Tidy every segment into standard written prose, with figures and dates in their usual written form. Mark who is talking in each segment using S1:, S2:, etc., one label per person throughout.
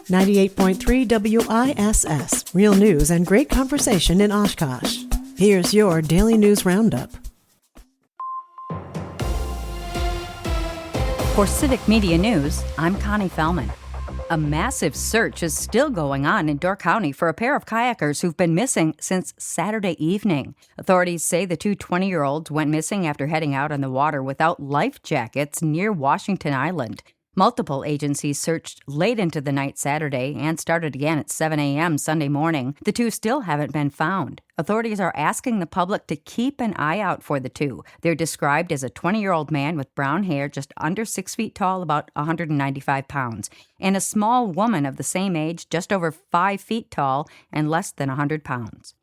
S1: 98.3 WISS. Real news and great conversation in Oshkosh. Here's your Daily News Roundup.
S2: For Civic Media News, I'm Connie Fellman. A massive search is still going on in Door County for a pair of kayakers who've been missing since Saturday evening. Authorities say the two 20-year-olds went missing after heading out on the water without life jackets near Washington Island. Multiple agencies searched late into the night Saturday and started again at 7 a.m. Sunday morning. The two still haven't been found. Authorities are asking the public to keep an eye out for the two. They're described as a 20-year-old man with brown hair, just under 6 feet tall, about 195 pounds, and a small woman of the same age, just over 5 feet tall and less than 100 pounds.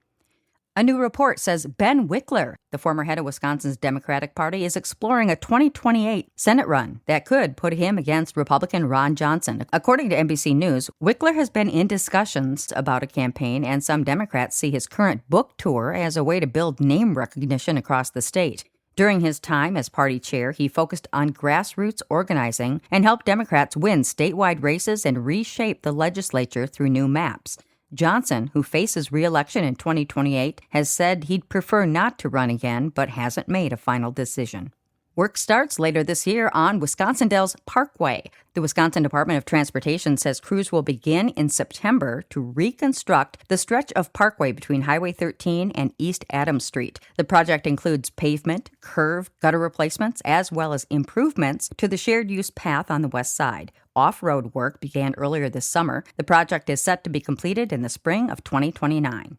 S2: A new report says Ben Wickler, the former head of Wisconsin's Democratic Party, is exploring a 2028 Senate run that could put him against Republican Ron Johnson. According to NBC News, Wickler has been in discussions about a campaign, and some Democrats see his current book tour as a way to build name recognition across the state. During his time as party chair, he focused on grassroots organizing and helped Democrats win statewide races and reshape the legislature through new maps. Johnson, who faces re-election in 2028, has said he'd prefer not to run again, but hasn't made a final decision. Work starts later this year on Wisconsin Dells Parkway. The Wisconsin Department of Transportation says crews will begin in September to reconstruct the stretch of parkway between Highway 13 and East Adams Street. The project includes pavement, curve, gutter replacements, as well as improvements to the shared-use path on the west side. Off-road work began earlier this summer. The project is set to be completed in the spring of 2029.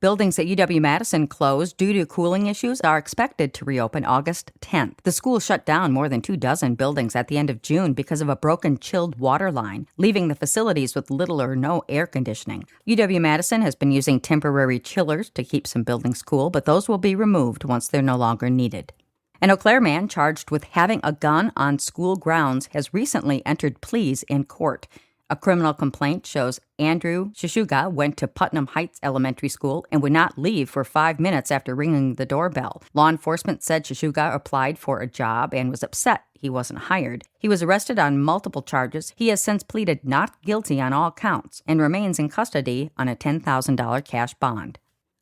S2: Buildings at UW-Madison closed due to cooling issues are expected to reopen August 10th. The school shut down more than 24 buildings at the end of June because of a broken chilled water line, leaving the facilities with little or no air conditioning. UW-Madison has been using temporary chillers to keep some buildings cool, but those will be removed once they're no longer needed. An Eau Claire man charged with having a gun on school grounds has recently entered pleas in court. A criminal complaint shows Andrew Shishuga went to Putnam Heights Elementary School and would not leave for 5 minutes after ringing the doorbell. Law enforcement said Shishuga applied for a job and was upset he wasn't hired. He was arrested on multiple charges. He has since pleaded not guilty on all counts and remains in custody on a $10,000 cash bond.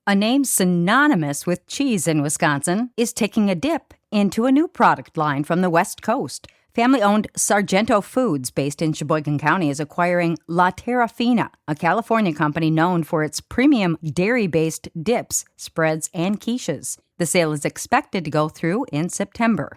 S2: A name synonymous with cheese in Wisconsin is taking a dip into a new product line from the West Coast. Family-owned Sargento Foods, based in Sheboygan County, is acquiring La Terra Fina, a California company known for its premium dairy-based dips, spreads, and quiches. The sale is expected to go through in September.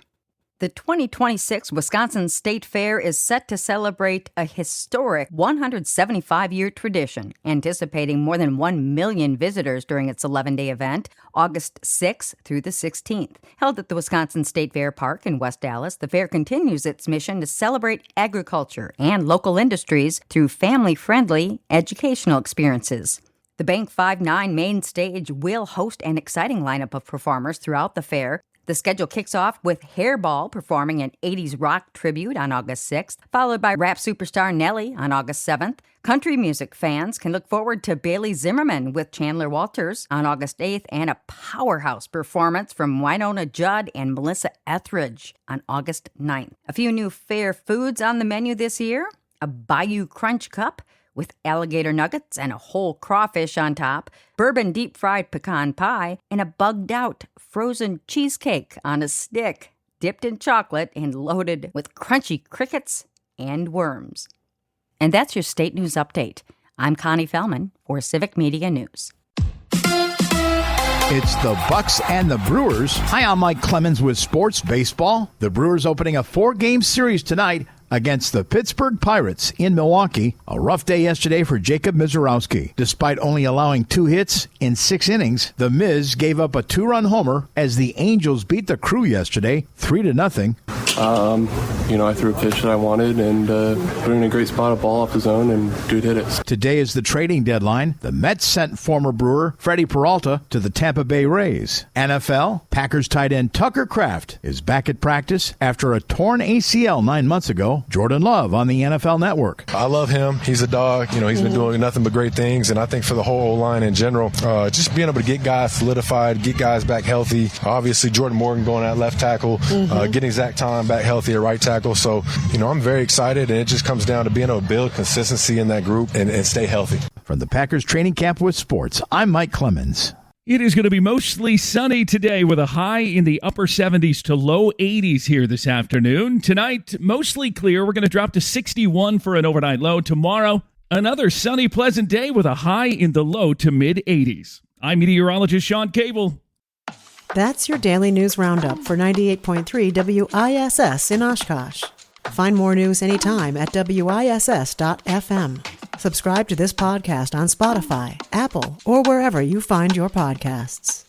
S2: The 2026 Wisconsin State Fair is set to celebrate a historic 175-year tradition, anticipating more than 1 million visitors during its 11-day event, August 6th through the 16th. Held at the Wisconsin State Fair Park in West Dallas, the fair continues its mission to celebrate agriculture and local industries through family-friendly educational experiences. The Bank 5-9 main stage will host an exciting lineup of performers throughout the fair. The schedule kicks off with Hairball performing an 80s rock tribute on August 6th, followed by rap superstar Nelly on August 7th. Country music fans can look forward to Bailey Zimmerman with Chandler Walters on August 8th and a powerhouse performance from Winona Judd and Melissa Etheridge on August 9th. A few new fair foods on the menu this year: a Bayou Crunch Cup with alligator nuggets and a whole crawfish on top, bourbon deep-fried pecan pie, and a bugged-out frozen cheesecake on a stick, dipped in chocolate and loaded with crunchy crickets and worms. And that's your State News Update. I'm Connie Fellman for Civic Media News.
S3: It's the Bucks and the Brewers. Hi, I'm Mike Clemens with Sports Baseball. The Brewers opening a 4-game series tonight against the Pittsburgh Pirates in Milwaukee. A rough day yesterday for Jacob Mizorowski. Despite only allowing 2 hits in 6 innings, the Miz gave up a 2-run homer as the Angels beat the Crew yesterday 3-0.
S4: I threw a pitch that I wanted and put in a great spot, a ball off the zone, and dude hit it.
S3: Today is the trading deadline. The Mets sent former Brewer Freddie Peralta to the Tampa Bay Rays. NFL, Packers tight end Tucker Kraft is back at practice after a torn ACL 9 months ago. Jordan Love on the NFL Network.
S5: I love him. He's a dog. He's been doing nothing but great things, and I think for the whole line in general, just being able to get guys solidified, get guys back healthy. Obviously, Jordan Morgan going at left tackle, getting Zach Tom back healthy at right tackle. So, I'm very excited, and it just comes down to being able to build consistency in that group and stay healthy.
S3: From the Packers training camp with sports, I'm Mike Clemens.
S6: It is going to be mostly sunny today with a high in the upper 70s to low 80s here this afternoon. Tonight, mostly clear. We're going to drop to 61 for an overnight low. Tomorrow, another sunny, pleasant day with a high in the low to mid 80s. I'm meteorologist Sean Cable.
S1: That's your daily news roundup for 98.3 WISS in Oshkosh. Find more news anytime at WISS.FM. Subscribe to this podcast on Spotify, Apple, or wherever you find your podcasts.